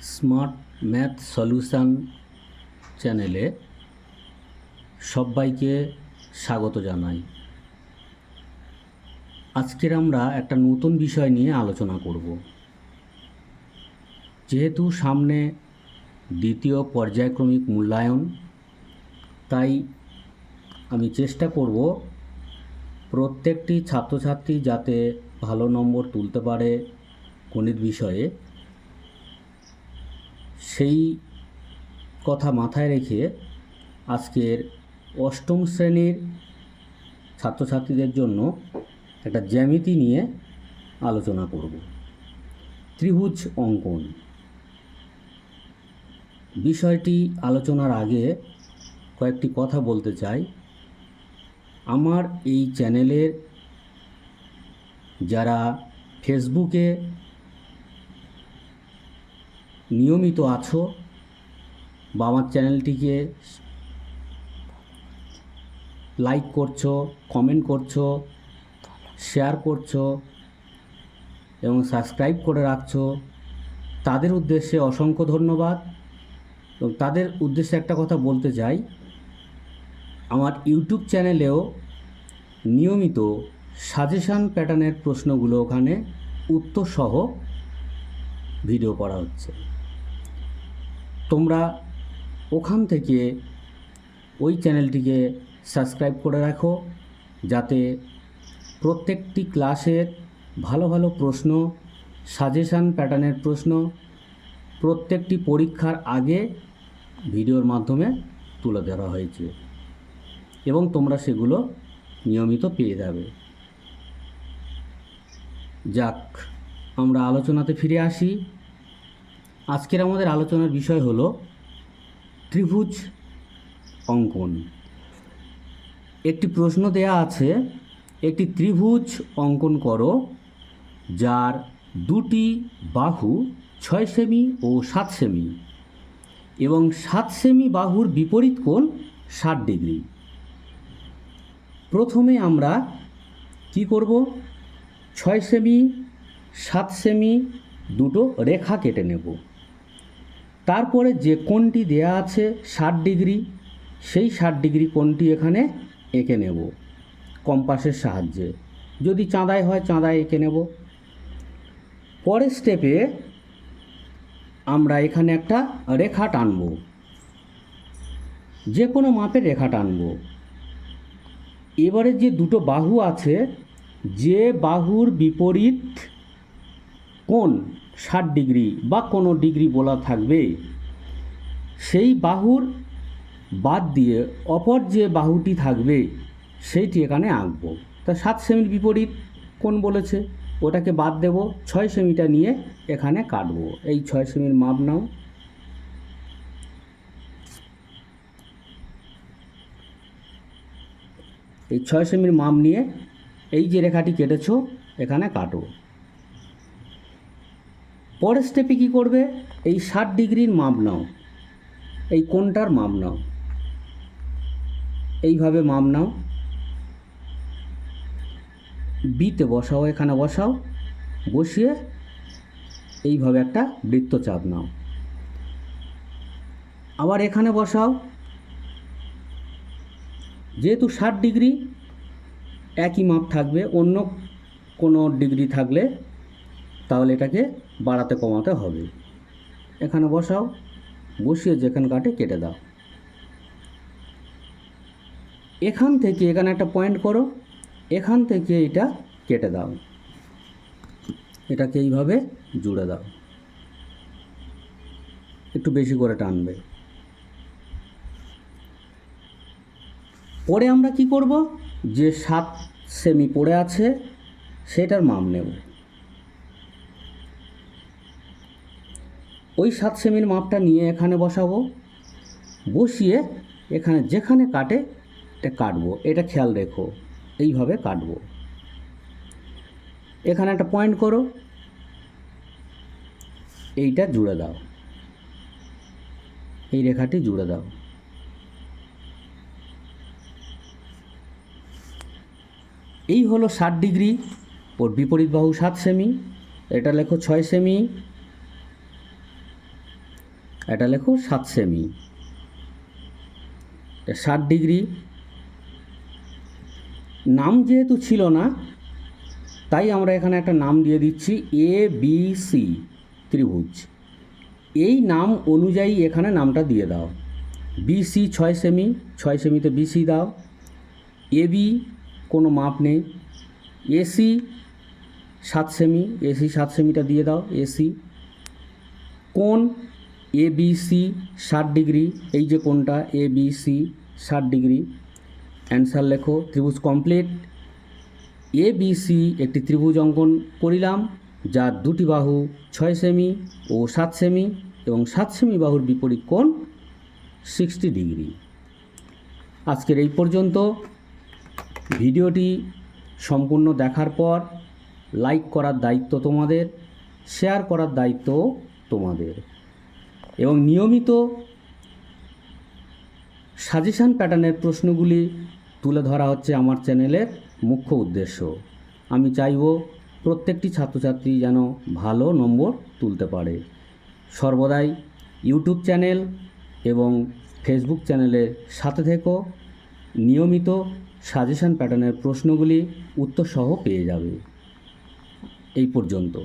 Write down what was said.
Smart math solution চ্যানেলে সবাইকে স্বাগত জানাই। আজকের আমরা একটা নতুন বিষয় নিয়ে আলোচনা করব। যেহেতু সামনে দ্বিতীয় পর্যায়ক্রমিক মূল্যায়ন, তাই আমি চেষ্টা করব প্রত্যেকটি ছাত্রছাত্রী যাতে ভালো নম্বর তুলতে পারে গণিত বিষয়ে, সেই কথা মাথায় রেখে আজকের অষ্টম শ্রেণীর ছাত্রছাত্রীদের জন্য একটা জ্যামিতি নিয়ে আলোচনা করব। ত্রিভুজ অঙ্কন বিষয়টি আলোচনার আগে কয়েকটি কথা বলতে চাই। আমার এই চ্যানেলের যারা ফেসবুকে নিয়মিত আছো বা আমার চ্যানেলটিকে লাইক করছো, কমেন্ট করছো, শেয়ার করছো এবং সাবস্ক্রাইব করে রাখছো, তাদের উদ্দেশ্যে অসংখ্য ধন্যবাদ। এবং তাদের উদ্দেশ্যে একটা কথা বলতে চাই, আমার ইউটিউব চ্যানেলেও নিয়মিত সাজেশান প্যাটার্নের প্রশ্নগুলো ওখানে উত্তরসহ ভিডিও করা হচ্ছে। তোমরা ওখান থেকে ওই চ্যানেলটিকে সাবস্ক্রাইব করে রাখো, যাতে প্রত্যেকটি ক্লাসের ভালো ভালো প্রশ্ন, সাজেশান প্যাটার্নের প্রশ্ন প্রত্যেকটি পরীক্ষার আগে ভিডিওর মাধ্যমে তুলে ধরা হয়েছে এবং তোমরা সেগুলো নিয়মিত পেয়ে যাবে। যাক, আমরা আলোচনাতে ফিরে আসি। আজকের আমাদের আলোচনার বিষয় হলো ত্রিভুজ অঙ্কন। একটি প্রশ্ন দেয়া আছে, একটি ত্রিভুজ অঙ্কন করো যার দুটি বাহু 6 সেমি ও 7 সেমি এবং 7 সেমি বাহুর বিপরীত কোণ 60 ডিগ্রি। প্রথমে আমরা কি করব, 6 সেমি 7 সেমি দুটো রেখা কেটে নেব। তারপরে যে কোণটি দেয়া আছে 60 ডিগ্রি, সেই 60 ডিগ্রি কোণটি এখানে এঁকে নেব কম্পাসের সাহায্যে। যদি চাঁদায় হয় চাঁদায় এঁকে নেব। পরের স্টেপে আমরা এখানে একটা রেখা টানব, যে কোনো মাপের রেখা টানব। এবারে যে দুটো বাহু আছে, যে বাহুর বিপরীত কোণ 60 ডিগ্রি বা কোনো ডিগ্রি বলা থাকবে, সেই বাহুর বাদ দিয়ে অপর যে বাহুটি থাকবে সেইটি এখানে আঁকব। তা 7 সেমির বিপরীত কোণ বলেছে, ওটাকে বাদ দেব, 6 সেমিটা নিয়ে এখানে কাটবো। এই 6 সেমির মাপ নাও। এই 6 সেমির মাপ নিয়ে এই যে রেখাটি কেটেছো এখানে কাটো। পরের স্টেপে কী করবে, এই 60 ডিগ্রির মাপ নাও, এই কোণটার মাপ নাও, এইভাবে মাপ নাও, বিতে বসাও, এখানে বসাও, বসিয়ে এইভাবে একটা বৃত্তচাপ নাও। আবার এখানে বসাও। যেহেতু 60 ডিগ্রি একই মাপ থাকবে, অন্য কোনো ডিগ্রি থাকলে তাহলে এটাকে বাড়াতে কমাতে হবে। এখানে বসাও, বসিয়ে যেখানে কাটে কেটে দাও। এখান থেকে এখানে একটা পয়েন্ট করো, এখান থেকে এটা কেটে দাও, এটাকে এইভাবে জুড়ে দাও, একটু বেশি করে টানবে। পরে আমরা কি করব, যে 7 সেমি পড়ে আছে সেটার মাপ নেব। ওই 7 সেমির মাপটা নিয়ে এখানে বসাবো, বসিয়ে এখানে যেখানে কাটে এটা কাটবো। এটা খেয়াল রেখো, এইভাবে কাটবো। এখানে একটা পয়েন্ট করো, এইটা জুড়ে দাও, এই রেখাটি জুড়ে দাও। এই হলো 60 ডিগ্রি, ওর বিপরীত বাহু 7 সেমি। এটা লেখো 6 সেমি এটা লেখো 7 সেমি, 60 ডিগ্রি। নাম যেহেতু ছিল না, তাই আমরা এখানে একটা নাম দিয়ে দিচ্ছি ABC ত্রিভুজ। এই নাম অনুযায়ী এখানে নামটা দিয়ে দাও। BC 6 সেমি, 6 সেমিতে BC দাও। AB কোনো মাপ নেই। AC 7 সেমি, AC 7 সেমিটা দিয়ে দাও AC। কোণ ABC 60 ডিগ্রি, এই যে কোণটা ABC 60 ডিগ্রি। অ্যান্সার লেখো। ত্রিভুজ কমপ্লিট। ABC একটি ত্রিভুজ অঙ্কন করিলাম, যার দুটি বাহু 6 সেমি ও 7 সেমি এবং 7 সেমি বাহুর বিপরীত কোণ 60 ডিগ্রি। আজকের এই পর্যন্ত। ভিডিওটি সম্পূর্ণ দেখার পর লাইক করার দায়িত্ব তোমাদের, শেয়ার করার দায়িত্ব তোমাদের, এবং নিয়মিত সাজেশান প্যাটার্নের প্রশ্নগুলি তুলে ধরা হচ্ছে আমার চ্যানেলের মুখ্য উদ্দেশ্য। আমি চাইব প্রত্যেকটি ছাত্রছাত্রী যেন ভালো নম্বর তুলতে পারে। সর্বদাই ইউটিউব চ্যানেল এবং ফেসবুক চ্যানেলের সাথে থেকো। নিয়মিত সাজেশান প্যাটার্নের প্রশ্নগুলি উত্তরসহ পেয়ে যাবে। এই পর্যন্ত।